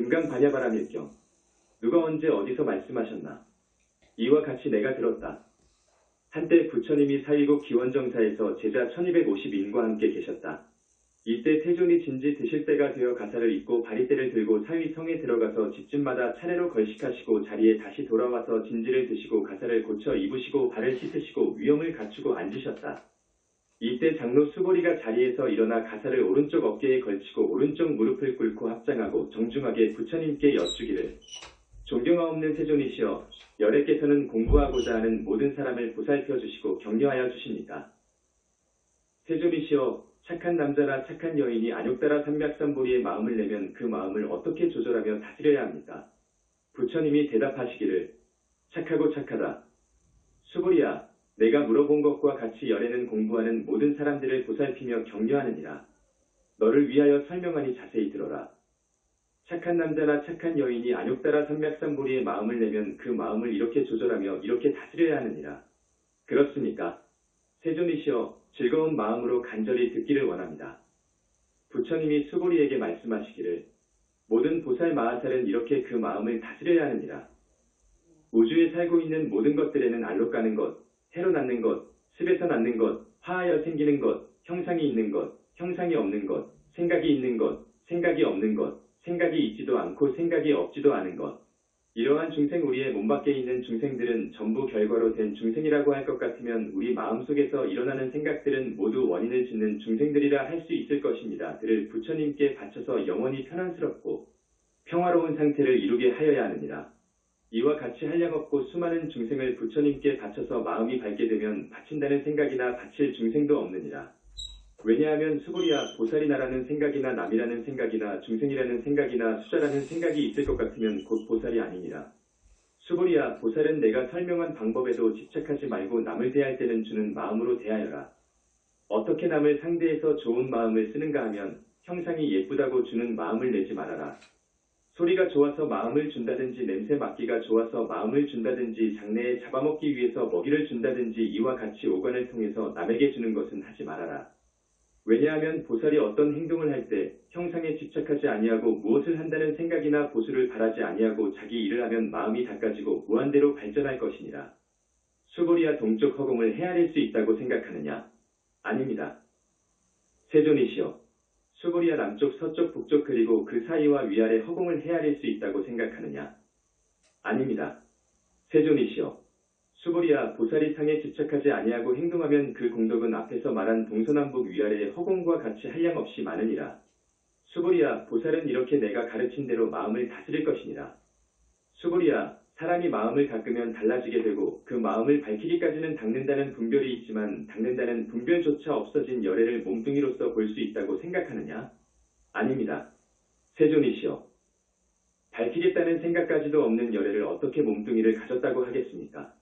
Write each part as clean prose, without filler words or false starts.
금강반야바람일경. 누가 언제 어디서 말씀하셨나. 이와 같이 내가 들었다. 한때 부처님이 사이국 기원정사에서 제자 1250인과 함께 계셨다. 이때 태존이 진지 드실 때가 되어 가사를 입고 바리떼를 들고 사위 성에 들어가서 집집마다 차례로 걸식하시고 자리에 다시 돌아와서 진지를 드시고 가사를 고쳐 입으시고 발을 씻으시고 위엄을 갖추고 앉으셨다. 이때 장로 수보리가 자리에서 일어나 가사를 오른쪽 어깨에 걸치고 오른쪽 무릎을 꿇고 합장하고 정중하게 부처님께 여쭈기를 존경하옵는 세존이시여 열애께서는 공부하고자 하는 모든 사람을 보살펴 주시고 격려하여 주십니까. 세존이시여 착한 남자나 착한 여인이 안욕따라 삼백삼보리의 마음을 내면 그 마음을 어떻게 조절하며 다스려야 합니까? 부처님이 대답하시기를 착하고 착하다. 수보리야 내가 물어본 것과 같이 열애는 공부하는 모든 사람들을 보살피며 격려하느니라. 너를 위하여 설명하니 자세히 들어라. 착한 남자나 착한 여인이 안욕따라 삼백삼보리의 마음을 내면 그 마음을 이렇게 조절하며 이렇게 다스려야 하느니라. 그렇습니까? 세존이시여 즐거운 마음으로 간절히 듣기를 원합니다. 부처님이 수보리에게 말씀하시기를 모든 보살 마하살은 이렇게 그 마음을 다스려야 하느니라. 우주에 살고 있는 모든 것들에는 알로 까는 것, 해로 낳는 것, 습에서 낳는 것, 화하여 생기는 것, 형상이 있는 것, 형상이 없는 것, 생각이 있는 것, 생각이 없는 것, 생각이 있지도 않고 생각이 없지도 않은 것. 이러한 중생 우리의 몸 밖에 있는 중생들은 전부 결과로 된 중생이라고 할 것 같으면 우리 마음속에서 일어나는 생각들은 모두 원인을 짓는 중생들이라 할 수 있을 것입니다. 들을 부처님께 바쳐서 영원히 편안스럽고 평화로운 상태를 이루게 하여야 하느니라. 이와 같이 한량없고 수많은 중생을 부처님께 바쳐서 마음이 밝게 되면 바친다는 생각이나 바칠 중생도 없느니라. 왜냐하면 수보리야 보살이나라는 생각이나 남이라는 생각이나 중생이라는 생각이나 수자라는 생각이 있을 것 같으면 곧 보살이 아니니라. 수보리야 보살은 내가 설명한 방법에도 집착하지 말고 남을 대할 때는 주는 마음으로 대하여라. 어떻게 남을 상대해서 좋은 마음을 쓰는가 하면 형상이 예쁘다고 주는 마음을 내지 말아라. 소리가 좋아서 마음을 준다든지 냄새 맡기가 좋아서 마음을 준다든지 장래에 잡아먹기 위해서 먹이를 준다든지 이와 같이 오간을 통해서 남에게 주는 것은 하지 말아라. 왜냐하면 보살이 어떤 행동을 할 때 형상에 집착하지 아니하고 무엇을 한다는 생각이나 보수를 바라지 아니하고 자기 일을 하면 마음이 닦아지고 무한대로 발전할 것이니라. 수보리야 동쪽 허공을 헤아릴 수 있다고 생각하느냐? 아닙니다. 세존이시여 수보리야 남쪽 서쪽 북쪽 그리고 그 사이와 위아래 허공을 헤아릴 수 있다고 생각하느냐? 아닙니다. 세존이시여 수보리야 보살이 상에 집착하지 아니하고 행동하면 그 공덕은 앞에서 말한 동서남북 위아래의 허공과 같이 한량없이 많으니라. 수보리야 보살은 이렇게 내가 가르친 대로 마음을 다스릴 것이니라. 수보리야 사람이 마음을 닦으면 달라지게 되고 그 마음을 밝히기까지는 닦는다는 분별이 있지만 닦는다는 분별조차 없어진 열애를 몸뚱이로서 볼 수 있다고 생각하느냐? 아닙니다. 세존이시여 밝히겠다는 생각까지도 없는 열애를 어떻게 몸뚱이를 가졌다고 하겠습니까?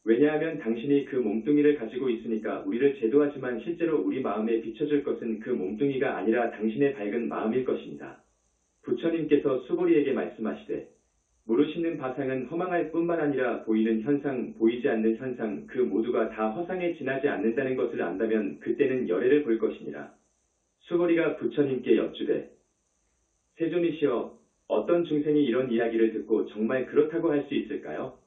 왜냐하면 당신이 그 몸뚱이를 가지고 있으니까 우리를 제도하지만 실제로 우리 마음에 비춰줄 것은 그 몸뚱이가 아니라 당신의 밝은 마음일 것입니다. 부처님께서 수보리에게 말씀하시되 모르시는 바상은 허망할 뿐만 아니라 보이는 현상, 보이지 않는 현상 그 모두가 다 허상에 지나지 않는다는 것을 안다면 그때는 열애를 볼 것이니라. 수보리가 부처님께 여쭈되 세존이시여 어떤 중생이 이런 이야기를 듣고 정말 그렇다고 할 수 있을까요?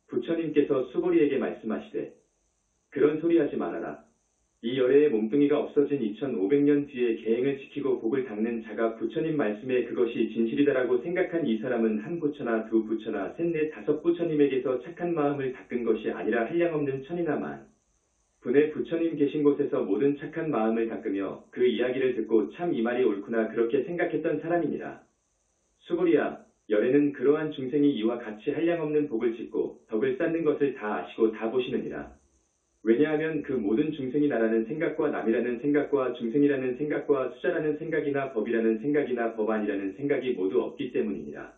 부처님께서 수보리에게 말씀하시되 그런 소리 하지 말아라. 이 열애의 몸뚱이가 없어진 2500년 뒤에 계행을 지키고 복을 닦는 자가 부처님 말씀에 그것이 진실이다라고 생각한 이 사람은 한 부처나 두 부처나 셋, 넷, 다섯 부처님에게서 착한 마음을 닦은 것이 아니라 한량없는 천이나 만 분의 부처님 계신 곳에서 모든 착한 마음을 닦으며 그 이야기를 듣고 참 이 말이 옳구나 그렇게 생각했던 사람이니라. 수보리야 열애는 그러한 중생이 이와 같이 한량없는 복을 짓고 덕을 쌓는 것을 다 아시고 다 보시느니라. 왜냐하면 그 모든 중생이 나라는 생각과 남이라는 생각과 중생이라는 생각과 수자라는 생각이나 법이라는 생각이나 법안이라는 생각이 모두 없기 때문이니라.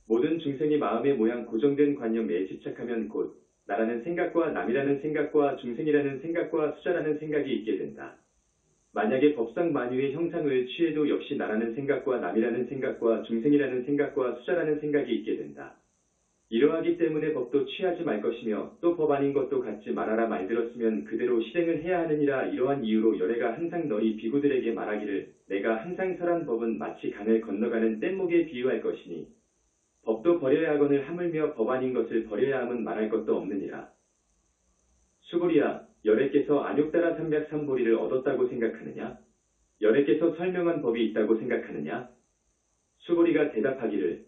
모든 중생이 마음의 모양 고정된 관념에 집착하면 곧 나라는 생각과 남이라는 생각과 중생이라는 생각과 수자라는 생각이 있게 된다. 만약에 법상 만유의 형상을 취해도 역시 나라는 생각과 남이라는 생각과 중생이라는 생각과 수자라는 생각이 있게 된다. 이러하기 때문에 법도 취하지 말 것이며 또 법 아닌 것도 갖지 말아라 말 들었으면 그대로 실행을 해야 하느니라. 이러한 이유로 열애가 항상 너희 비구들에게 말하기를 내가 항상 설한 법은 마치 강을 건너가는 뗏목에 비유할 것이니 법도 버려야 하거늘 하물며 법 아닌 것을 버려야 함은 말할 것도 없느니라. 수고리야, 열애께서 안욕따라 삼백삼보리를 얻었다고 생각하느냐? 열애께서 설명한 법이 있다고 생각하느냐? 수고리가 대답하기를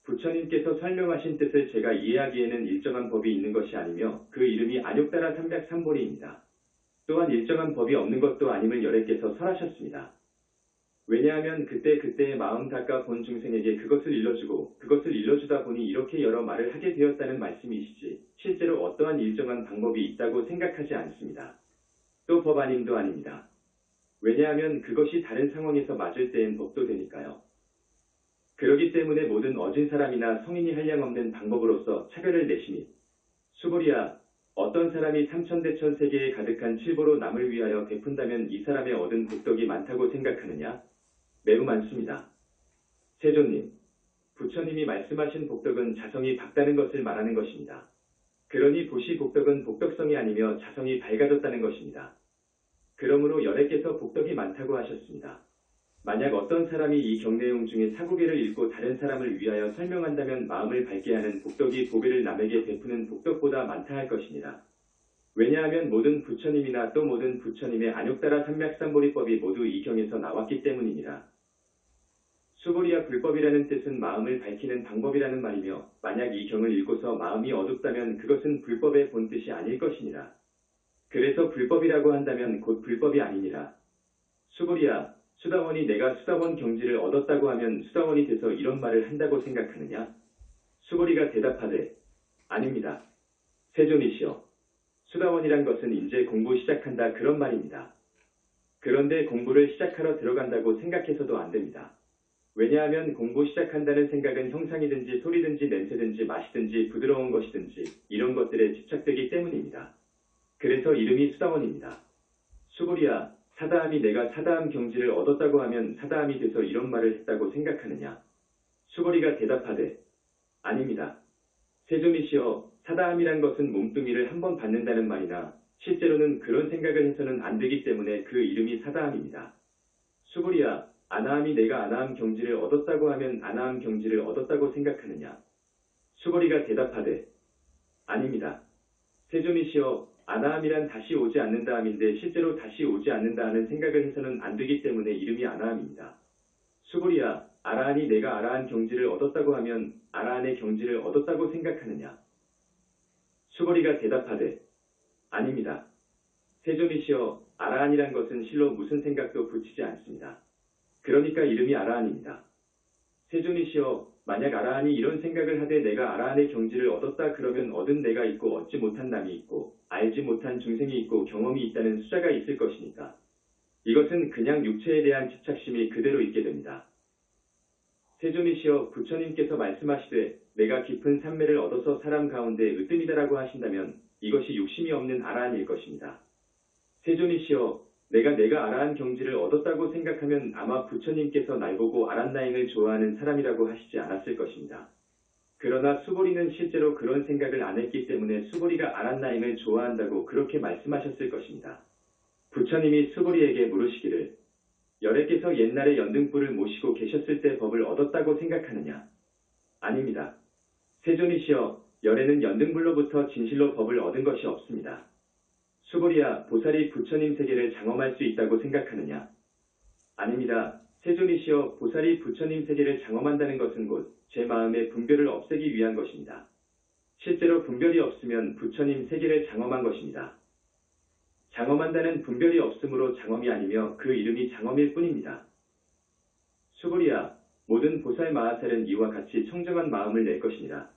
부처님께서 설명하신 뜻을 제가 이해하기에는 일정한 법이 있는 것이 아니며 그 이름이 안욕따라 삼백삼보리입니다. 또한 일정한 법이 없는 것도 아님을 열애께서 설하셨습니다. 왜냐하면 그때그때의 마음 닦아 본 중생에게 그것을 일러주고 그것을 일러주다 보니 이렇게 여러 말을 하게 되었다는 말씀이시지 실제로 어떠한 일정한 방법이 있다고 생각하지 않습니다. 또 법 아님도 아닙니다. 왜냐하면 그것이 다른 상황에서 맞을 때엔 법도 되니까요. 그러기 때문에 모든 어진 사람이나 성인이 한량없는 방법으로서 차별을 내시니 수고리야, 어떤 사람이 삼천대천 세계에 가득한 칠보로 남을 위하여 베푼다면 이 사람의 얻은 복덕이 많다고 생각하느냐? 매우 많습니다. 세존님, 부처님이 말씀하신 복덕은 자성이 밝다는 것을 말하는 것입니다. 그러니 보시 복덕은 복덕성이 아니며 자성이 밝아졌다는 것입니다. 그러므로 열애께서 복덕이 많다고 하셨습니다. 만약 어떤 사람이 이 경내용 중에 사구계를 읽고 다른 사람을 위하여 설명한다면 마음을 밝게 하는 복덕이 보배를 남에게 베푸는 복덕보다 많다 할 것이니라. 왜냐하면 모든 부처님이나 또 모든 부처님의 안욕따라 삼맥삼보리법이 모두 이 경에서 나왔기 때문이니라. 수고리야, 불법이라는 뜻은 마음을 밝히는 방법이라는 말이며 만약 이 경을 읽고서 마음이 어둡다면 그것은 불법의 본뜻이 아닐 것이니라. 그래서 불법이라고 한다면 곧 불법이 아니니라. 수고리야, 수다원이 내가 수다원 경지를 얻었다고 하면 수다원이 돼서 이런 말을 한다고 생각하느냐? 수고리가 대답하되 아닙니다. 세존이시여, 수다원이란 것은 이제 공부 시작한다 그런 말입니다. 그런데 공부를 시작하러 들어간다고 생각해서도 안 됩니다. 왜냐하면 공부 시작한다는 생각은 형상이든지 소리든지 냄새든지 맛이든지 부드러운 것이든지 이런 것들에 집착되기 때문입니다. 그래서 이름이 수다원입니다. 수고리야, 사다함이 내가 사다함 경지를 얻었다고 하면 사다함이 돼서 이런 말을 했다고 생각하느냐? 수고리가 대답하되 아닙니다. 세존이시여, 사다함이란 것은 몸뚱이를 한번 받는다는 말이나 실제로는 그런 생각을 해서는 안 되기 때문에 그 이름이 사다함입니다. 수고리야, 아나함이 내가 아나함 경지를 얻었다고 하면 아나함 경지를 얻었다고 생각하느냐? 수고리가 대답하되 아닙니다. 세존이시여, 아나함이란 다시 오지 않는다 함인데 실제로 다시 오지 않는다 하는 생각을 해서는 안 되기 때문에 이름이 아나함입니다. 수고리야, 아라한이 내가 아라한 경지를 얻었다고 하면 아라한의 경지를 얻었다고 생각하느냐? 수고리가 대답하되 아닙니다. 세존이시여, 아라한이란 것은 실로 무슨 생각도 붙이지 않습니다. 그러니까 이름이 아라한입니다. 세존이시여, 만약 아라한이 이런 생각을 하되 내가 아라한의 경지를 얻었다 그러면 얻은 내가 있고 얻지 못한 남이 있고 알지 못한 중생이 있고 경험이 있다는 수자가 있을 것이니까 이것은 그냥 육체에 대한 집착심이 그대로 있게 됩니다. 세존이시여, 부처님께서 말씀하시되 내가 깊은 산매를 얻어서 사람 가운데 으뜸이다라고 하신다면 이것이 욕심이 없는 아라한일 것입니다. 세존이시여, 내가 아라한 경지를 얻었다고 생각하면 아마 부처님께서 날 보고 아란나잉을 좋아하는 사람이라고 하시지 않았을 것입니다. 그러나 수고리는 실제로 그런 생각을 안 했기 때문에 수고리가 아란나잉을 좋아한다고 그렇게 말씀하셨을 것입니다. 부처님이 수고리에게 물으시기를 열애께서 옛날에 연등불을 모시고 계셨을 때 법을 얻었다고 생각하느냐? 아닙니다. 세존이시여, 열애는 연등불로부터 진실로 법을 얻은 것이 없습니다. 수고리야, 보살이 부처님 세계를 장엄할 수 있다고 생각하느냐? 아닙니다. 세존이시여, 보살이 부처님 세계를 장엄한다는 것은 곧 제 마음의 분별을 없애기 위한 것입니다. 실제로 분별이 없으면 부처님 세계를 장엄한 것입니다. 장엄한다는 분별이 없으므로 장엄이 아니며 그 이름이 장엄일 뿐입니다. 수고리야, 모든 보살 마하살은 이와 같이 청정한 마음을 낼 것이니라.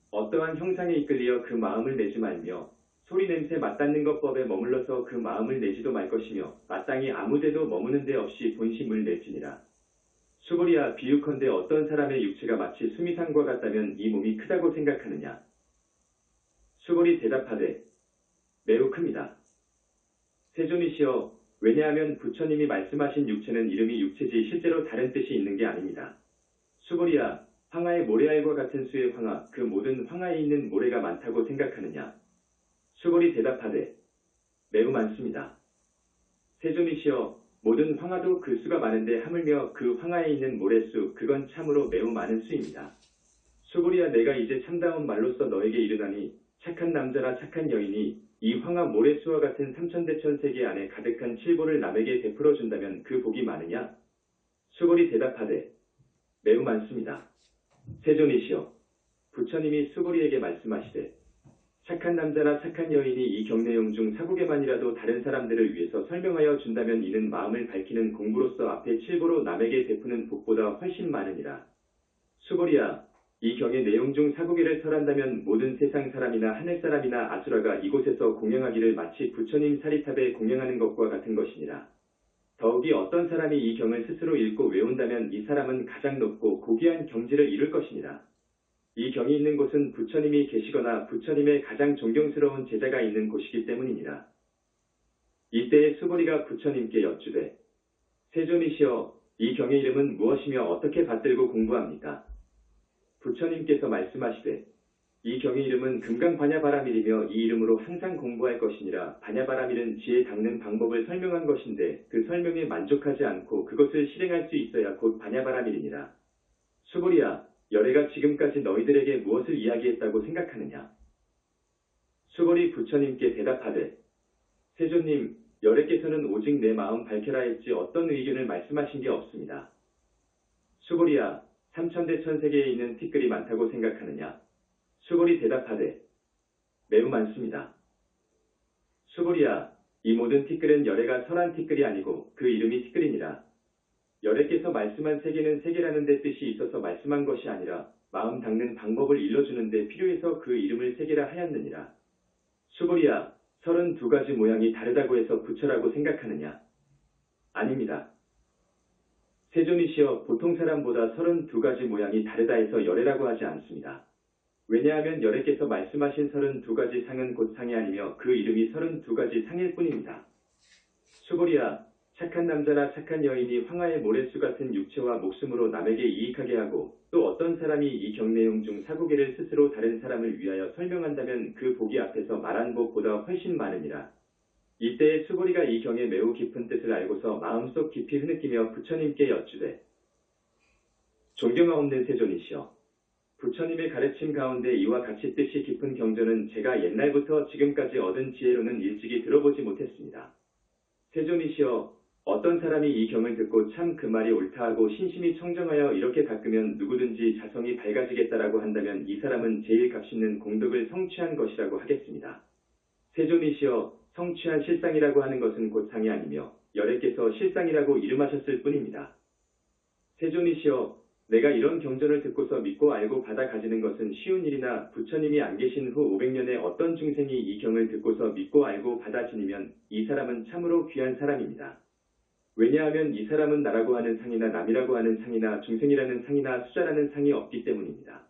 어떠한 형상에 이끌려 그 마음을 내지 말며 소리 냄새 맞닿는 것법에 머물러서 그 마음을 내지도 말 것이며 마땅히 아무데도 머무는 데 없이 본심을 낼지니라. 수고리야, 비유컨대 어떤 사람의 육체가 마치 수미산과 같다면 이 몸이 크다고 생각하느냐? 수고리 대답하되 매우 큽니다. 세존이시여, 왜냐하면 부처님이 말씀하신 육체는 이름이 육체지 실제로 다른 뜻이 있는 게 아닙니다. 수고리야, 황하의 모래알과 같은 수의 황하, 그 모든 황하에 있는 모래가 많다고 생각하느냐? 수골이 대답하되 매우 많습니다. 세존이시여, 모든 황하도 그 수가 많은데 하물며 그 황하에 있는 모래수, 그건 참으로 매우 많은 수입니다. 수골이야, 내가 이제 참다운 말로써 너에게 이르나니 착한 남자나 착한 여인이 이 황하 모래수와 같은 삼천대천 세계 안에 가득한 칠보를 남에게 베풀어 준다면 그 복이 많으냐? 수골이 대답하되 매우 많습니다. 세존이시여, 부처님이 수골이에게 말씀하시되 착한 남자나 착한 여인이 이 경내용 중 사국에만이라도 다른 사람들을 위해서 설명하여 준다면 이는 마음을 밝히는 공부로서 앞에 칠보로 남에게 베푸는 복보다 훨씬 많으니라. 수골이야, 이 경의 내용 중 사국에를 설한다면 모든 세상 사람이나 하늘 사람이나 아수라가 이곳에서 공양하기를 마치 부처님 사리탑에 공양하는 것과 같은 것이니라. 더욱이 어떤 사람이 이 경을 스스로 읽고 외운다면 이 사람은 가장 높고 고귀한 경지를 이룰 것이니라. 이 경이 있는 곳은 부처님이 계시거나 부처님의 가장 존경스러운 제자가 있는 곳이기 때문이니라. 이때에 수고리가 부처님께 여쭈되 세존이시여, 이 경의 이름은 무엇이며 어떻게 받들고 공부합니까? 부처님께서 말씀하시되 이 경의 이름은 금강반야바라밀이며 이 이름으로 항상 공부할 것이니라. 반야바라밀은 지혜 닦는 방법을 설명한 것인데 그 설명에 만족하지 않고 그것을 실행할 수 있어야 곧 반야바라밀이니라. 수고리야, 열애가 지금까지 너희들에게 무엇을 이야기했다고 생각하느냐? 수고리 부처님께 대답하되 세존님, 열애께서는 오직 내 마음 밝혀라 했지 어떤 의견을 말씀하신 게 없습니다. 수고리야, 삼천대천 세계에 있는 티끌이 많다고 생각하느냐? 수골이 대답하되 매우 많습니다. 수골이야, 이 모든 티끌은 열애가 설한 티끌이 아니고 그 이름이 티끌이니라. 열애께서 말씀한 세계는 세계라는 데 뜻이 있어서 말씀한 것이 아니라 마음 닦는 방법을 일러주는 데 필요해서 그 이름을 세계라 하였느니라. 수골이야, 32가지 모양이 다르다고 해서 부처라고 생각하느냐? 아닙니다. 세존이시여, 보통 사람보다 32가지 모양이 다르다 해서 열애라고 하지 않습니다. 왜냐하면 열애께서 말씀하신 32가지 상은 곧 상이 아니며 그 이름이 32가지 상일 뿐입니다. 수골이야, 착한 남자나 착한 여인이 황하의 모래수 같은 육체와 목숨으로 남에게 이익하게 하고 또 어떤 사람이 이 경내용 중 사고계를 스스로 다른 사람을 위하여 설명한다면 그 복이 앞에서 말한 복보다 훨씬 많으니라. 이때에 수골이가 이 경의 매우 깊은 뜻을 알고서 마음속 깊이 흐느끼며 부처님께 여쭈되 존경하옵는 세존이시여, 부처님의 가르침 가운데 이와 같이 뜻이 깊은 경전은 제가 옛날부터 지금까지 얻은 지혜로는 일찍이 들어보지 못했습니다. 세존이시여, 어떤 사람이 이 경을 듣고 참 그 말이 옳다 하고 신심이 청정하여 이렇게 닦으면 누구든지 자성이 밝아지겠다라고 한다면 이 사람은 제일 값있는 공덕을 성취한 것이라고 하겠습니다. 세존이시여, 성취한 실상이라고 하는 것은 곧 상이 아니며 열애께서 실상이라고 이름하셨을 뿐입니다. 세존이시여, 내가 이런 경전을 듣고서 믿고 알고 받아 가지는 것은 쉬운 일이나 부처님이 안 계신 후 500년에 어떤 중생이 이 경을 듣고서 믿고 알고 받아 지니면 이 사람은 참으로 귀한 사람입니다. 왜냐하면 이 사람은 나라고 하는 상이나 남이라고 하는 상이나 중생이라는 상이나 수자라는 상이 없기 때문입니다.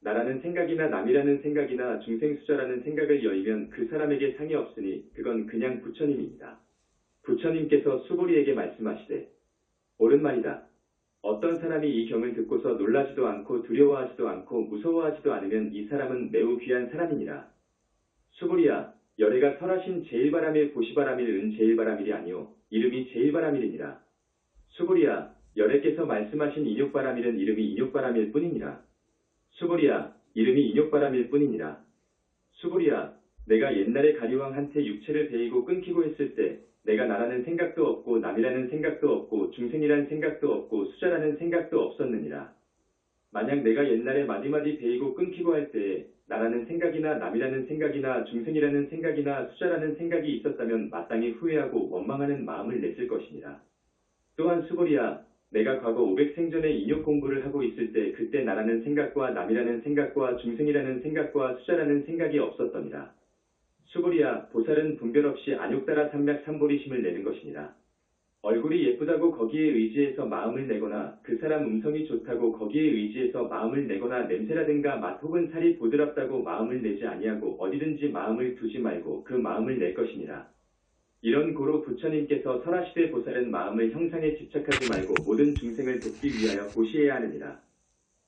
나라는 생각이나 남이라는 생각이나 중생 수자라는 생각을 여의면 그 사람에게 상이 없으니 그건 그냥 부처님입니다. 부처님께서 수고리에게 말씀하시되 옳은 말이다. 어떤 사람이 이 경을 듣고서 놀라지도 않고 두려워하지도 않고 무서워하지도 않으면 이 사람은 매우 귀한 사람이니라. 수고리야, 열애가 설하신 제일바라밀 보시바라밀 은제일바라밀이 아니오 이름이 제일바라밀이니라. 수고리야, 열애께서 말씀하신 인욕바라밀은 이름이 인욕바라밀 뿐이니라. 수고리야, 이름이 인욕바라밀 뿐이니라. 수고리야, 내가 옛날에 가리왕한테 육체를 베이고 끊기고 했을 때 내가 나라는 생각도 없고 남이라는 생각도 없고 중생이라는 생각도 없고 수자라는 생각도 없었느니라. 만약 내가 옛날에 마디마디 베이고 끊기고 할 때에 나라는 생각이나 남이라는 생각이나 중생이라는 생각이나 수자라는 생각이 있었다면 마땅히 후회하고 원망하는 마음을 냈을 것이니라. 또한 수고리야, 내가 과거 500생전에 인욕 공부를 하고 있을 때 그때 나라는 생각과 남이라는 생각과 중생이라는 생각과 수자라는 생각이 없었더니라. 수고리야, 보살은 분별 없이 안욕따라 삼맥삼보리심을 내는 것이니라. 얼굴이 예쁘다고 거기에 의지해서 마음을 내거나 그 사람 음성이 좋다고 거기에 의지해서 마음을 내거나 냄새라든가 맛 혹은 살이 부드럽다고 마음을 내지 아니하고 어디든지 마음을 두지 말고 그 마음을 낼 것이니라. 이런 고로 부처님께서 설하시되 보살은 마음을 형상에 집착하지 말고 모든 중생을 돕기 위하여 보시해야 하느니라.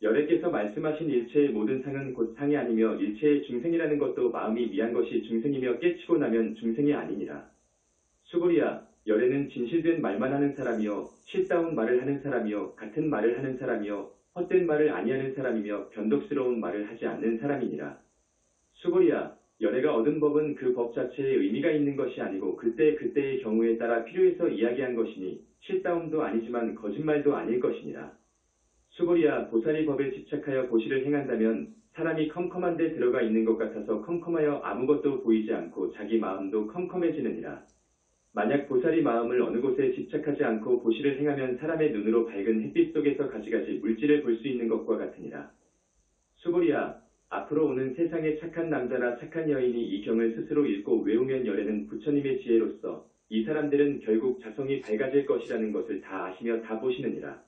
열애께서 말씀하신 일체의 모든 상은 곧 상이 아니며 일체의 중생이라는 것도 마음이 미한 것이 중생이며 깨치고 나면 중생이 아니니라. 수고리야, 열애는 진실된 말만 하는 사람이요 실다운 말을 하는 사람이요 같은 말을 하는 사람이요 헛된 말을 아니하는 사람이며 변덕스러운 말을 하지 않는 사람이니라. 수고리야, 열애가 얻은 법은 그 법 자체에 의미가 있는 것이 아니고 그때그때의 경우에 따라 필요해서 이야기한 것이니 실다움도 아니지만 거짓말도 아닐 것이니라. 수고리야, 보살이 법에 집착하여 보시를 행한다면 사람이 컴컴한 데 들어가 있는 것 같아서 컴컴하여 아무것도 보이지 않고 자기 마음도 컴컴해지느니라. 만약 보살이 마음을 어느 곳에 집착하지 않고 보시를 행하면 사람의 눈으로 밝은 햇빛 속에서 가지가지 물질을 볼 수 있는 것과 같으니라. 수고리야, 앞으로 오는 세상의 착한 남자나 착한 여인이 이 경을 스스로 읽고 외우면 열애는 부처님의 지혜로서 이 사람들은 결국 자성이 밝아질 것이라는 것을 다 아시며 다 보시느니라.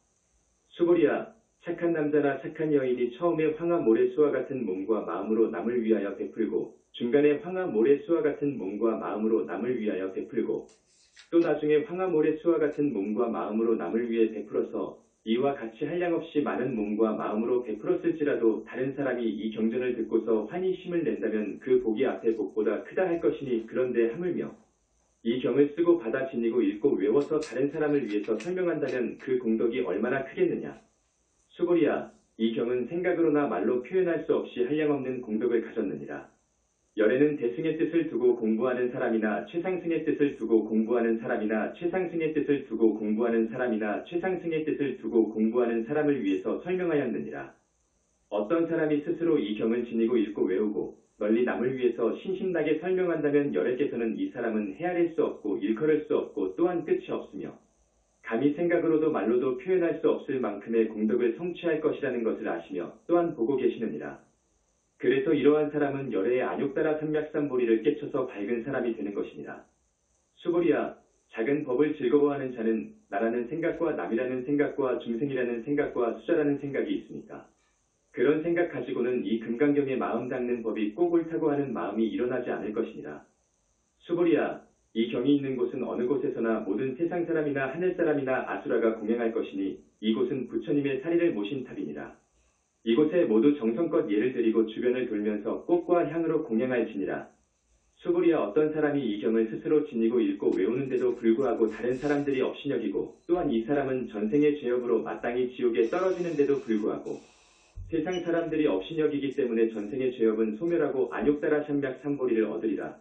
수고리야, 착한 남자나 착한 여인이 처음에 황하 모래수와 같은 몸과 마음으로 남을 위하여 베풀고 중간에 황하 모래수와 같은 몸과 마음으로 남을 위하여 베풀고 또 나중에 황하 모래수와 같은 몸과 마음으로 남을 위해 베풀어서 이와 같이 한량없이 많은 몸과 마음으로 베풀었을지라도 다른 사람이 이 경전을 듣고서 환히 힘을 낸다면 그 복이 앞에 복보다 크다 할 것이니 그런데 하물며 이 경을 쓰고 받아 지니고 읽고 외워서 다른 사람을 위해서 설명한다면 그 공덕이 얼마나 크겠느냐. 수고리야, 이 경은 생각으로나 말로 표현할 수 없이 한량없는 공덕을 가졌느니라. 열애는 대승의 뜻을 두고 공부하는 사람이나 최상승의 뜻을 두고 공부하는 사람이나 최상승의 뜻을 두고 공부하는 사람이나 최상승의 뜻을 두고 공부하는 사람을 위해서 설명하였느니라. 어떤 사람이 스스로 이 경을 지니고 읽고 외우고 널리 남을 위해서 신신나게 설명한다면 열애께서는 이 사람은 헤아릴 수 없고 일컬을 수 없고 또한 끝이 없으며 감히 생각으로도 말로도 표현할 수 없을 만큼의 공덕을 성취할 것이라는 것을 아시며 또한 보고 계시느니라. 그래서 이러한 사람은 열애의 안욕따라 삼맥삼보리를 깨쳐서 밝은 사람이 되는 것이니라. 수고리야, 작은 법을 즐거워하는 자는 나라는 생각과 남이라는 생각과 중생이라는 생각과 수자라는 생각이 있으니까 그런 생각 가지고는 이 금강경에 마음 닦는 법이 꼭 옳다고 하는 마음이 일어나지 않을 것이니라. 수고리야, 이 경이 있는 곳은 어느 곳에서나 모든 세상 사람이나 하늘 사람이나 아수라가 공양할 것이니 이곳은 부처님의 사리를 모신 탑이니라. 이곳에 모두 정성껏 예를 드리고 주변을 돌면서 꽃과 향으로 공양할지니라. 수고리야, 어떤 사람이 이 경을 스스로 지니고 읽고 외우는데도 불구하고 다른 사람들이 업신여기고 또한 이 사람은 전생의 죄업으로 마땅히 지옥에 떨어지는데도 불구하고 세상 사람들이 업신여기기 때문에 전생의 죄업은 소멸하고 안욕따라 삼맥삼보리를 얻으리라.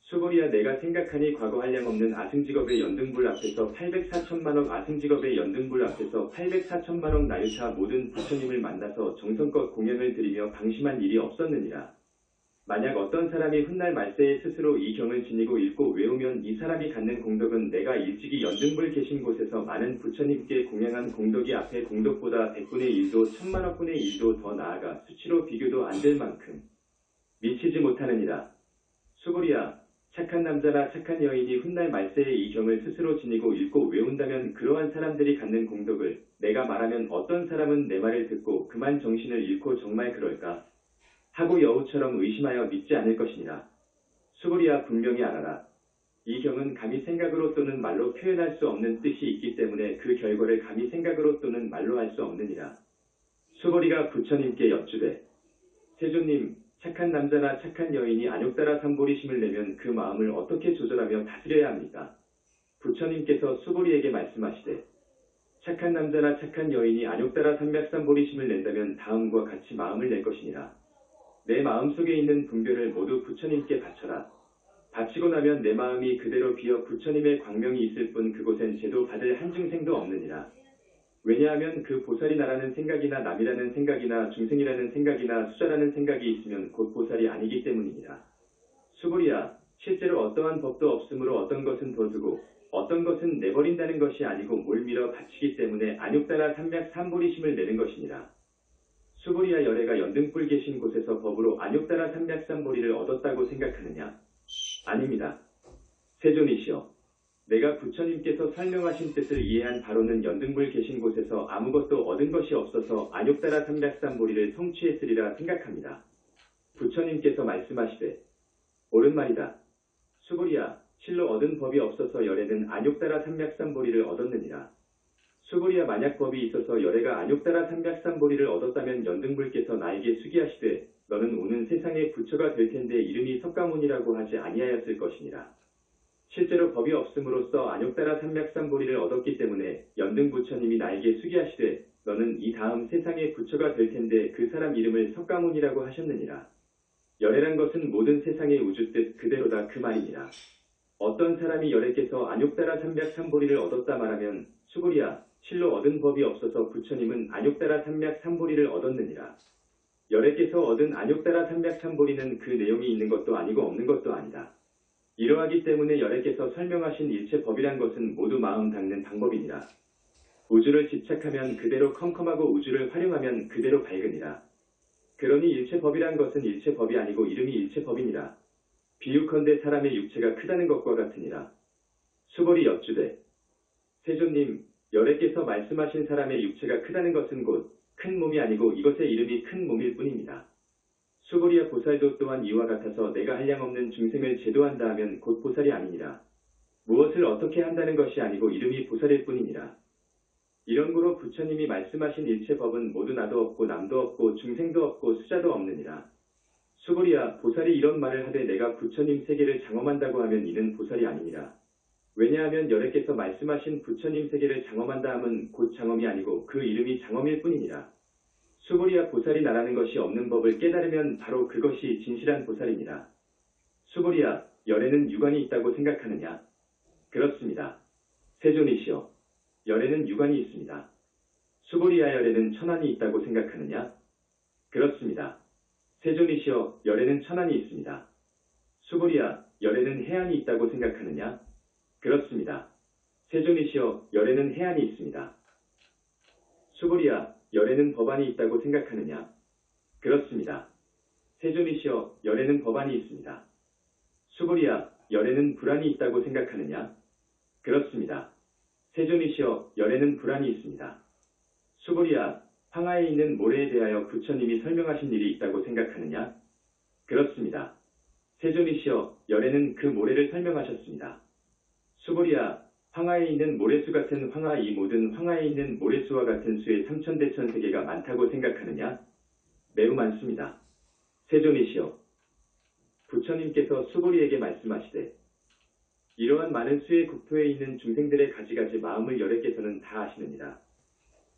수고리야, 내가 생각하니 과거 한량없는 아승직업의 연등불 앞에서 800-4천만억 아승직업의 연등불 앞에서 800-4천만억 나유타 모든 부처님을 만나서 정성껏 공양을 드리며 방심한 일이 없었느니라. 만약 어떤 사람이 훗날 말세에 스스로 이 경을 지니고 읽고 외우면 이 사람이 갖는 공덕은 내가 일찍이 연등불 계신 곳에서 많은 부처님께 공양한 공덕이 앞에 공덕보다 100분의 1도 1000만억분의 1도 더 나아가 수치로 비교도 안 될 만큼 미치지 못하느니라. 수고리야, 착한 남자나 착한 여인이 훗날 말세에 이 경을 스스로 지니고 읽고 외운다면 그러한 사람들이 갖는 공덕을 내가 말하면 어떤 사람은 내 말을 듣고 그만 정신을 잃고 정말 그럴까 하고 여우처럼 의심하여 믿지 않을 것이니라. 수고리야, 분명히 알아라. 이 경은 감히 생각으로 또는 말로 표현할 수 없는 뜻이 있기 때문에 그 결과를 감히 생각으로 또는 말로 할 수 없느니라. 수고리가 부처님께 여쭈되, 세존님, 착한 남자나 착한 여인이 안욕따라 삼보리심을 내면 그 마음을 어떻게 조절하며 다스려야 합니까? 부처님께서 수고리에게 말씀하시되, 착한 남자나 착한 여인이 안욕따라 삼맥삼보리심을 낸다면 다음과 같이 마음을 낼 것이니라. 내 마음속에 있는 분별을 모두 부처님께 바쳐라. 바치고 나면 내 마음이 그대로 비어 부처님의 광명이 있을 뿐 그곳엔 제도 받을 한 중생도 없느니라. 왜냐하면 그 보살이 나라는 생각이나 남이라는 생각이나 중생이라는 생각이나 수자라는 생각이 있으면 곧 보살이 아니기 때문이니라. 수고리야, 실제로 어떠한 법도 없으므로 어떤 것은 둬두고 어떤 것은 내버린다는 것이 아니고 몰밀어 바치기 때문에 안욕따라 삼맥삼보리심을 내는 것이니라. 수고리야, 열애가 연등불 계신 곳에서 법으로 안욕따라 삼맥삼보리를 얻었다고 생각하느냐? 아닙니다. 세존이시여, 내가 부처님께서 설명하신 뜻을 이해한 바로는 연등불 계신 곳에서 아무것도 얻은 것이 없어서 안욕따라 삼맥삼보리를 성취했으리라 생각합니다. 부처님께서 말씀하시되, 옳은 말이다. 수고리야, 실로 얻은 법이 없어서 열애는 안욕따라 삼맥삼보리를 얻었느니라. 수고리야 만약 법이 있어서 열애가 안욕따라 삼백삼보리를 얻었다면 연등불께서 나에게 수기하시되 너는 오는 세상의 부처가 될 텐데 이름이 석가모니라고 하지 아니하였을 것이니라. 실제로 법이 없음으로써 안욕따라 삼백삼보리를 얻었기 때문에 연등부처님이 나에게 수기하시되 너는 이 다음 세상의 부처가 될 텐데 그 사람 이름을 석가모니라고 하셨느니라. 열애란 것은 모든 세상의 우주뜻 그대로다 그 말이니라. 어떤 사람이 열애께서 안욕따라 삼백삼보리를 얻었다 말하면 수고리야 실로 얻은 법이 없어서 부처님은 안욕따라 삼백삼보리를 얻었느니라. 열애께서 얻은 안욕따라 삼백삼보리는 그 내용이 있는 것도 아니고 없는 것도 아니다. 이러하기 때문에 열애께서 설명하신 일체 법이란 것은 모두 마음 닦는 방법이니라. 우주를 집착하면 그대로 컴컴하고 우주를 활용하면 그대로 밝으니라. 그러니 일체 법이란 것은 일체 법이 아니고 이름이 일체 법이니라. 비유컨대 사람의 육체가 크다는 것과 같으니라. 수벌이 여쭈되 세존님 열애께서 말씀하신 사람의 육체가 크다는 것은 곧 큰 몸이 아니고 이것의 이름이 큰 몸일 뿐입니다. 수고리야 보살도 또한 이와 같아서 내가 한량없는 중생을 제도한다 하면 곧 보살이 아니니라. 무엇을 어떻게 한다는 것이 아니고 이름이 보살일 뿐이니라. 이런 고로 부처님이 말씀하신 일체 법은 모두 나도 없고 남도 없고 중생도 없고 수자도 없느니라. 수고리야 보살이 이런 말을 하되 내가 부처님 세계를 장엄한다고 하면 이는 보살이 아니니라. 왜냐하면 열애께서 말씀하신 부처님 세계를 장엄한다 함은 곧 장엄이 아니고 그 이름이 장엄일 뿐이니라. 수고리야 보살이 나라는 것이 없는 법을 깨달으면 바로 그것이 진실한 보살이니라. 수고리야 열애는 유관이 있다고 생각하느냐? 그렇습니다. 세존이시여 열애는 유관이 있습니다. 수고리야 열애는 천안이 있다고 생각하느냐? 그렇습니다. 세존이시여 열애는 천안이 있습니다. 수고리야 열애는 해안이 있다고 생각하느냐? 그렇습니다. 세존이시여 열애는 해안이 있습니다. 수고리야 열애는 법안이 있다고 생각하느냐? 그렇습니다. 세존이시여 열애는 법안이 있습니다. 수고리야 열애는 불안이 있다고 생각하느냐? 그렇습니다. 세존이시여 열애는 불안이 있습니다. 수고리야 황하에 있는 모래에 대하여 부처님이 설명하신 일이 있다고 생각하느냐? 그렇습니다. 세존이시여 열애는 그 모래를 설명하셨습니다. 수고리야 황하에 있는 모래수 같은 황하 이 모든 황하에 있는 모래수와 같은 수의 삼천대천세계가 많다고 생각하느냐? 매우 많습니다. 세존이시여 부처님께서 수고리에게 말씀하시되 이러한 많은 수의 국토에 있는 중생들의 가지가지 마음을 열애께서는 다 아시느니라.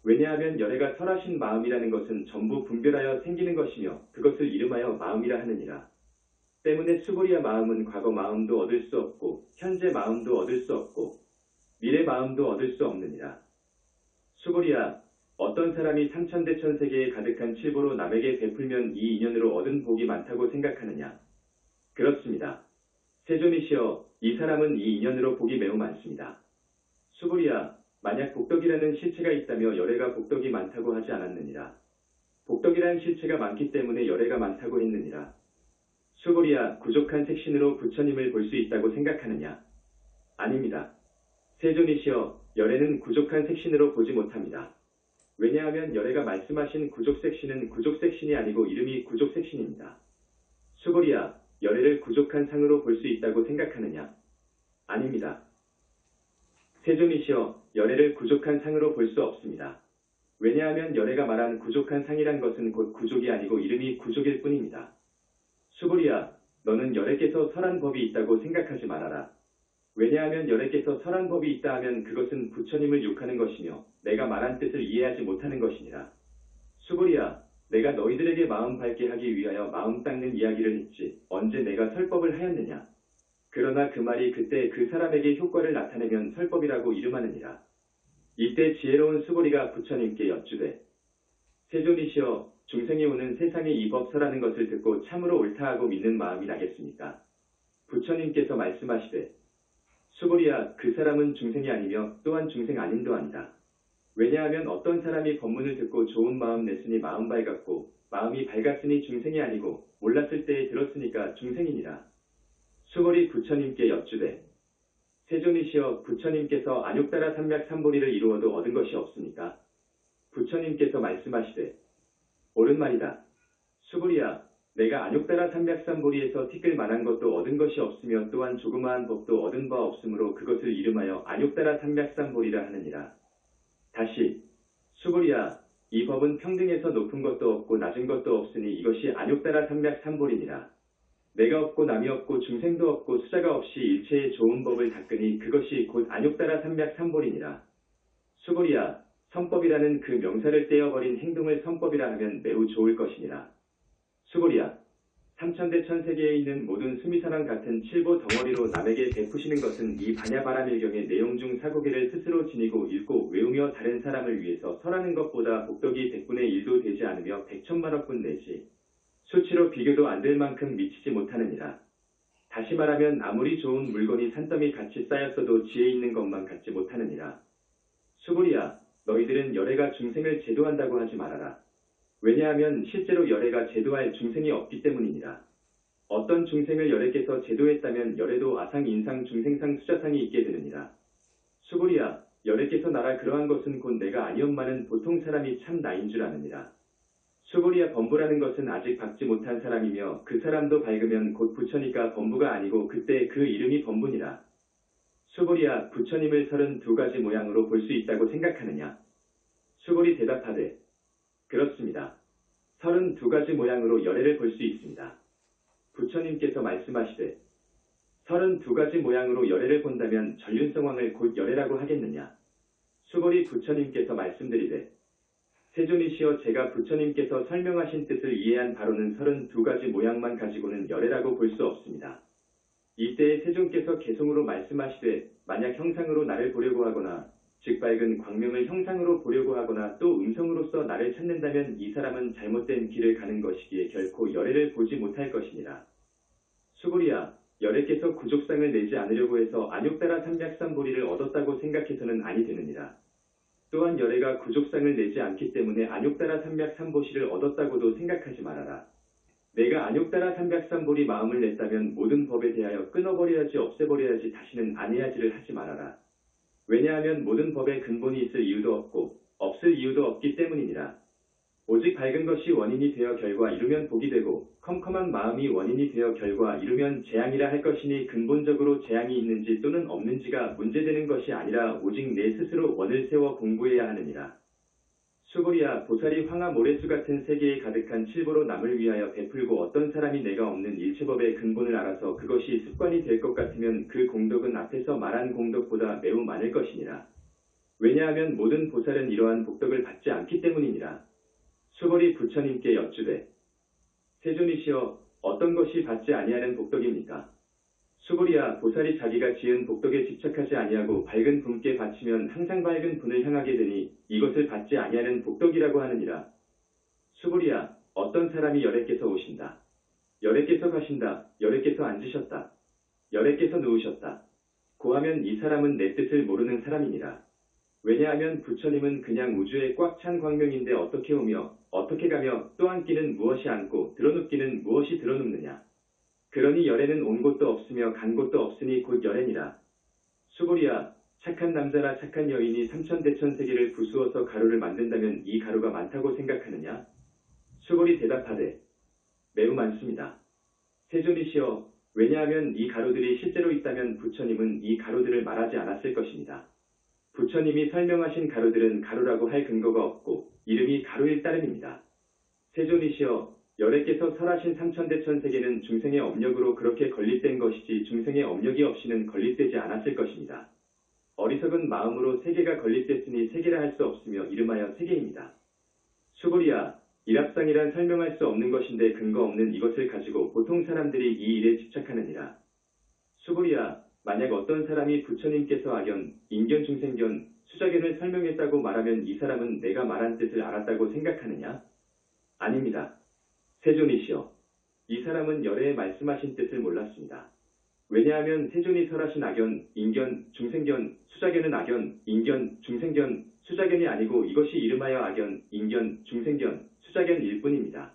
왜냐하면 열애가 설하신 마음이라는 것은 전부 분별하여 생기는 것이며 그것을 이름하여 마음이라 하느니라. 때문에 수고리야 마음은 과거 마음도 얻을 수 없고 현재 마음도 얻을 수 없고 미래 마음도 얻을 수 없느니라. 수고리야 어떤 사람이 삼천대천세계에 가득한 칠보로 남에게 베풀면 이 인연으로 얻은 복이 많다고 생각하느냐? 그렇습니다. 세존이시여 이 사람은 이 인연으로 복이 매우 많습니다. 수고리야 만약 복덕이라는 실체가 있다며 열애가 복덕이 많다고 하지 않았느니라. 복덕이라는 실체가 많기 때문에 열애가 많다고 했느니라. 수고리야 부족한 색신으로 부처님을 볼 수 있다고 생각하느냐? 아닙니다. 세존이시여 열애는 부족한 색신으로 보지 못합니다. 왜냐하면 열애가 말씀하신 구족색신은 구족색신이 아니고 이름이 구족색신입니다. 수고리야 열애를 부족한 상으로 볼 수 있다고 생각하느냐? 아닙니다. 세존이시여 열애를 부족한 상으로 볼 수 없습니다. 왜냐하면 열애가 말한 부족한 상이란 것은 곧 구족이 아니고 이름이 구족일 뿐입니다. 수고리야 너는 열애께서 설한 법이 있다고 생각하지 말아라. 왜냐하면 열애께서 설한 법이 있다 하면 그것은 부처님을 욕하는 것이며 내가 말한 뜻을 이해하지 못하는 것이니라. 수고리야 내가 너희들에게 마음 밝게 하기 위하여 마음 닦는 이야기를 했지 언제 내가 설법을 하였느냐. 그러나 그 말이 그때 그 사람에게 효과를 나타내면 설법이라고 이름하느니라. 이때 지혜로운 수고리가 부처님께 여쭈되 세존이시여 중생이 오는 세상에 이 법설하는 것을 듣고 참으로 옳다 하고 믿는 마음이 나겠습니까? 부처님께서 말씀하시되 수고리야 그 사람은 중생이 아니며 또한 중생 아님도 아니다. 왜냐하면 어떤 사람이 법문을 듣고 좋은 마음 냈으니 마음 밝았고 마음이 밝았으니 중생이 아니고 몰랐을 때에 들었으니까 중생이니라. 수고리 부처님께 여쭈되 세존이시여 부처님께서 안욕따라 삼백삼보리를 이루어도 얻은 것이 없습니까? 부처님께서 말씀하시되 옳은 말이다. 수고리야 내가 안욕따라 삼백삼보리에서 티끌 만한 것도 얻은 것이 없으며 또한 조그마한 법도 얻은 바 없으므로 그것을 이름하여 안욕따라 삼백삼보리라 하느니라. 다시 수고리야 이 법은 평등해서 높은 것도 없고 낮은 것도 없으니 이것이 안욕따라 삼맥삼볼이니라. 내가 없고 남이 없고 중생도 없고 수자가 없이 일체의 좋은 법을 닦으니 그것이 곧 안욕따라 삼맥삼볼이니라. 수고리야 선법이라는 그 명사를 떼어버린 행동을 선법이라 하면 매우 좋을 것이니라. 수고리야 삼천대천세계에 있는 모든 수미사랑 같은 칠보 덩어리로 남에게 베푸시는 것은 이 반야바라밀경의 내용 중 사고개를 스스로 지니고 읽고 외우며 다른 사람을 위해서 설하는 것보다 복덕이 100분의 1도 되지 않으며 100천만억분 내지 수치로 비교도 안 될 만큼 미치지 못하느니라. 다시 말하면 아무리 좋은 물건이 산더미 같이 쌓였어도 지혜 있는 것만 갖지 못하느니라. 수고리야 너희들은 열애가 중생을 제도한다고 하지 말아라. 왜냐하면 실제로 열애가 제도할 중생이 없기 때문이니라. 어떤 중생을 열애께서 제도했다면 열애도 아상, 인상, 중생상, 수자상이 있게 되느니라. 수고리야 열애께서 나라 그러한 것은 곧 내가 아니엄마는 보통 사람이 참 나인 줄 아느니라. 수고리야 범부라는 것은 아직 받지 못한 사람이며 그 사람도 밝으면 곧 부처니까 범부가 아니고 그때 그 이름이 범부니라. 수고리야 부처님을 32가지 모양으로 볼 수 있다고 생각하느냐? 수고리 대답하되 그렇습니다. 32가지 모양으로 열애를 볼 수 있습니다. 부처님께서 말씀하시되 32가지 모양으로 열애를 본다면 전륜성왕을 곧 열애라고 하겠느냐? 수고리 부처님께서 말씀드리되 세존이시여 제가 부처님께서 설명하신 뜻을 이해한 바로는 32가지 모양만 가지고는 열애라고 볼 수 없습니다. 이때에 세존께서 개송으로 말씀하시되 만약 형상으로 나를 보려고 하거나 즉 밝은 광명을 형상으로 보려고 하거나 또 음성으로서 나를 찾는다면 이 사람은 잘못된 길을 가는 것이기에 결코 열애를 보지 못할 것이니라. 수고리야 열애께서 구족상을 내지 않으려고 해서 안욕따라 삼맥삼보리를 얻었다고 생각해서는 아니 되느니라. 또한 열애가 구족상을 내지 않기 때문에 안욕따라 삼맥삼보시를 얻었다고도 생각하지 말아라. 내가 안욕따라 삼백삼보리 마음을 냈다면 모든 법에 대하여 끊어버려야지 없애버려야지 다시는 안 해야지를 하지 말아라. 왜냐하면 모든 법에 근본이 있을 이유도 없고 없을 이유도 없기 때문이니라. 오직 밝은 것이 원인이 되어 결과 이루면 복이 되고 컴컴한 마음이 원인이 되어 결과 이루면 재앙이라 할 것이니 근본적으로 재앙이 있는지 또는 없는지가 문제되는 것이 아니라 오직 내 스스로 원을 세워 공부해야 하느니라. 수고리야 보살이 황하 모래수 같은 세계에 가득한 칠보로 남을 위하여 베풀고 어떤 사람이 내가 없는 일체법의 근본을 알아서 그것이 습관이 될 것 같으면 그 공덕은 앞에서 말한 공덕보다 매우 많을 것이니라. 왜냐하면 모든 보살은 이러한 복덕을 받지 않기 때문이니라. 수고리 부처님께 여쭈되 세존이시여 어떤 것이 받지 아니하는 복덕입니까? 수고리야 보살이 자기가 지은 복덕에 집착하지 아니하고 밝은 분께 바치면 항상 밝은 분을 향하게 되니 이것을 받지 아니하는 복덕이라고 하느니라. 수고리야 어떤 사람이 열애께서 오신다. 열애께서 가신다. 열애께서 앉으셨다. 열애께서 누우셨다. 고하면 이 사람은 내 뜻을 모르는 사람이니라. 왜냐하면 부처님은 그냥 우주에 꽉 찬 광명인데 어떻게 오며 어떻게 가며 또 앉기는 무엇이 앉고 드러눕기는 무엇이 드러눕느냐. 그러니 열애는 온 곳도 없으며 간 곳도 없으니 곧 열애니라. 수고리야 착한 남자나 착한 여인이 삼천대천세계를 부수어서 가루를 만든다면 이 가루가 많다고 생각하느냐? 수고리 대답하되 매우 많습니다. 세존이시여 왜냐하면 이 가루들이 실제로 있다면 부처님은 이 가루들을 말하지 않았을 것입니다. 부처님이 설명하신 가루들은 가루라고 할 근거가 없고 이름이 가루일 따름입니다. 세존이시여 열애께서 설하신 삼천대천세계는 중생의 업력으로 그렇게 건립된 것이지 중생의 업력이 없이는 건립되지 않았을 것입니다. 어리석은 마음으로 세계가 건립됐으니 세계라 할 수 없으며 이름하여 세계입니다. 수고리야 일합상이란 설명할 수 없는 것인데 근거 없는 이것을 가지고 보통 사람들이 이 일에 집착하느니라. 수고리야 만약 어떤 사람이 부처님께서 악견, 인견, 중생견, 수자견을 설명했다고 말하면 이 사람은 내가 말한 뜻을 알았다고 생각하느냐? 아닙니다. 세존이시여 이 사람은 열애에 말씀하신 뜻을 몰랐습니다. 왜냐하면 세존이 설하신 악견, 인견, 중생견, 수자견은 악견, 인견, 중생견, 수자견이 아니고 이것이 이름하여 악견, 인견, 중생견, 수자견일 뿐입니다.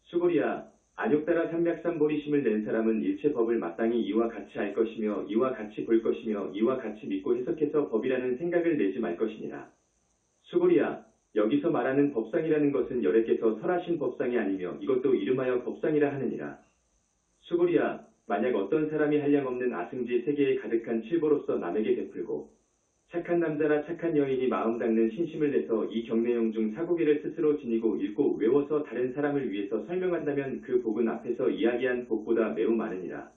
수고리야 안욕따라 삼맥삼보리심을 낸 사람은 일체법을 마땅히 이와 같이 알 것이며 이와 같이 볼 것이며 이와 같이 믿고 해석해서 법이라는 생각을 내지 말 것이니라. 수고리야 여기서 말하는 법상이라는 것은 열애께서 설하신 법상이 아니며 이것도 이름하여 법상이라 하느니라. 수고리야 만약 어떤 사람이 한량없는 아승지 세계에 가득한 칠보로서 남에게 베풀고 착한 남자나 착한 여인이 마음 닦는 신심을 내서 이 경내용 중 사고기를 스스로 지니고 읽고 외워서 다른 사람을 위해서 설명한다면 그 복은 앞에서 이야기한 복보다 매우 많으니라.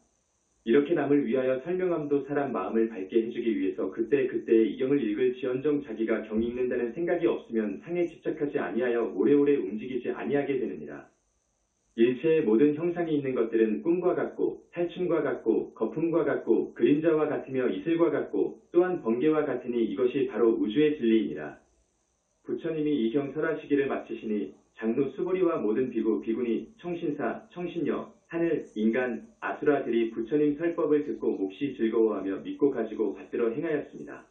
이렇게 남을 위하여 설명함도 사람 마음을 밝게 해주기 위해서 그때그때의 이경을 읽을지언정 자기가 경 읽는다는 생각이 없으면 상에 집착하지 아니하여 오래오래 움직이지 아니하게 되느니라. 일체의 모든 형상이 있는 것들은 꿈과 같고 탈춤과 같고 거품과 같고 그림자와 같으며 이슬과 같고 또한 번개와 같으니 이것이 바로 우주의 진리이니라. 부처님이 이 경 설하시기를 마치시니 장로 수보리와 모든 비구, 비구니, 청신사, 청신녀, 하늘, 인간, 아수라들이 부처님 설법을 듣고 몹시 즐거워하며 믿고 가지고 받들어 행하였습니다.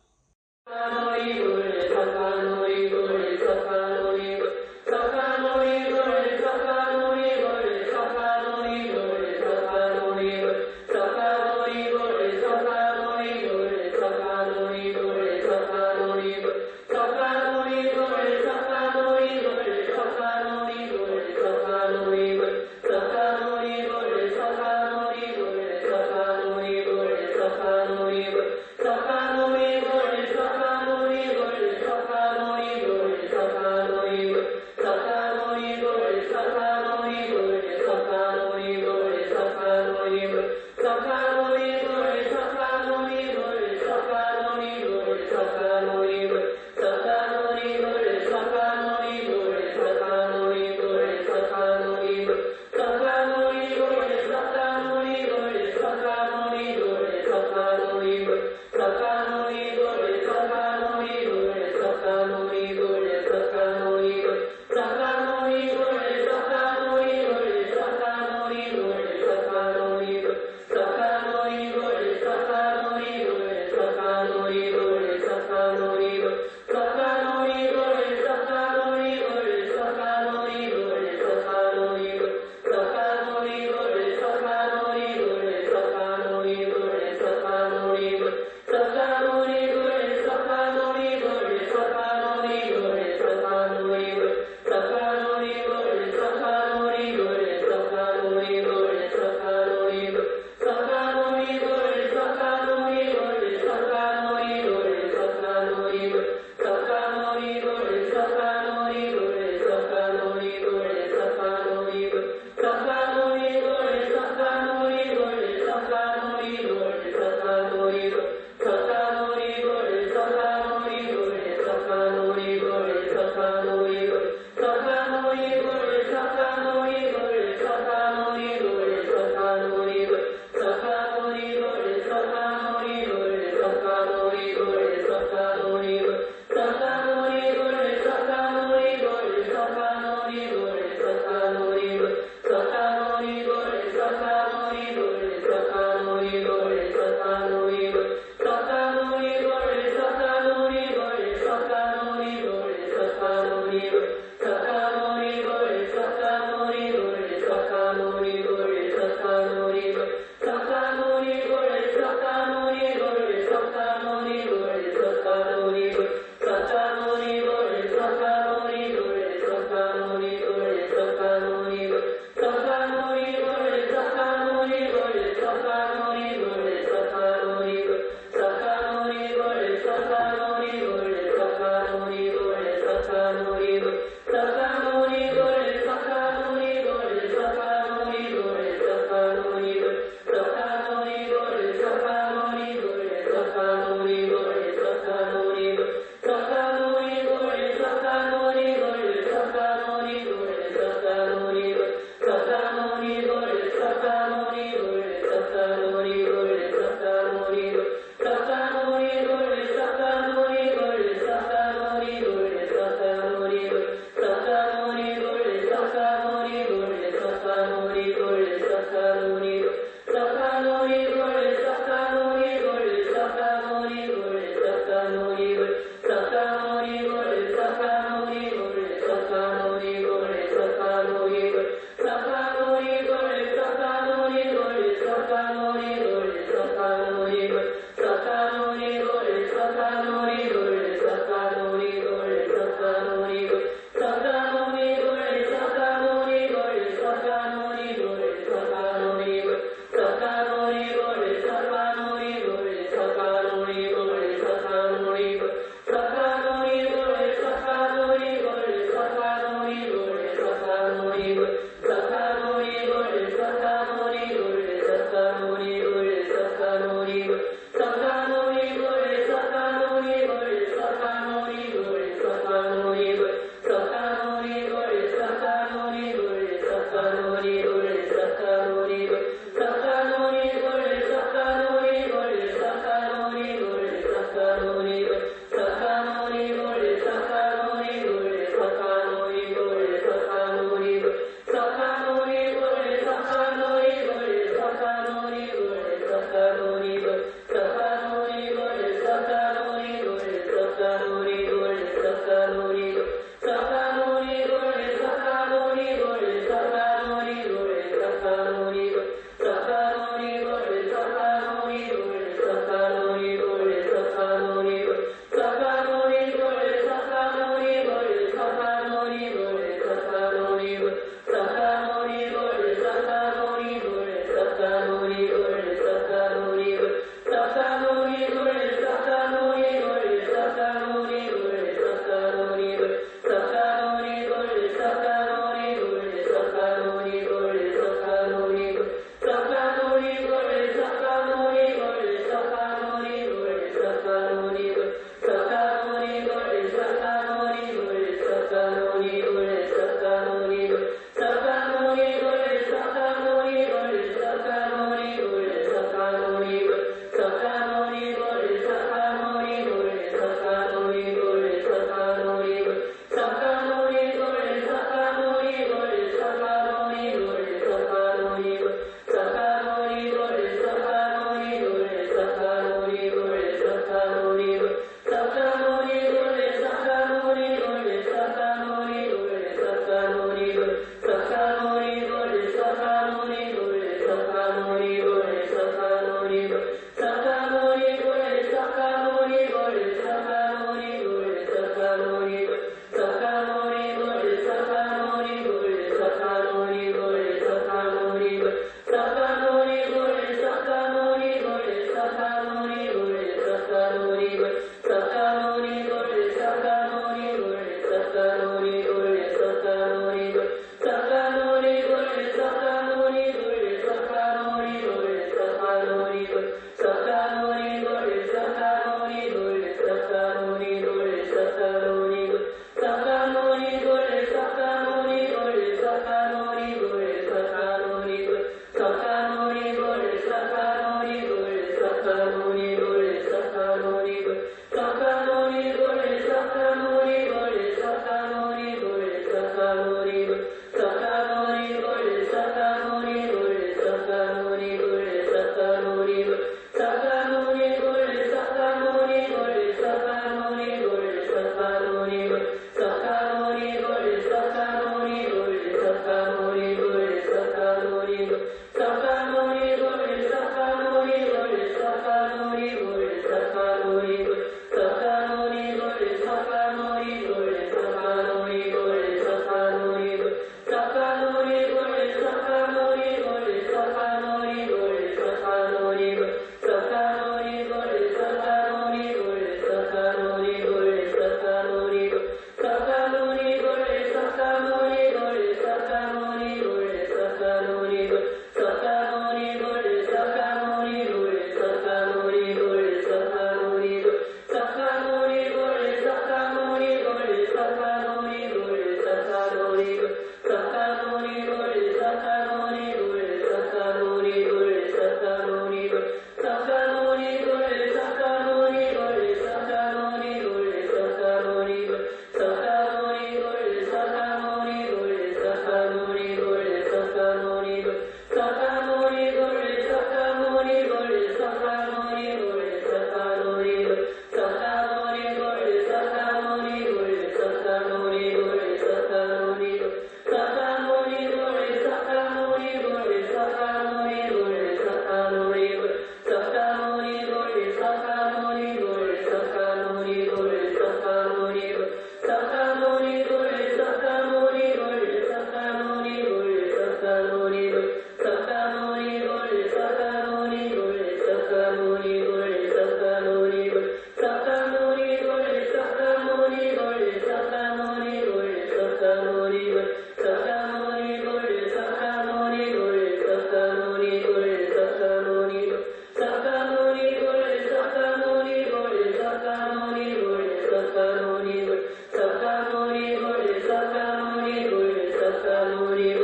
눈이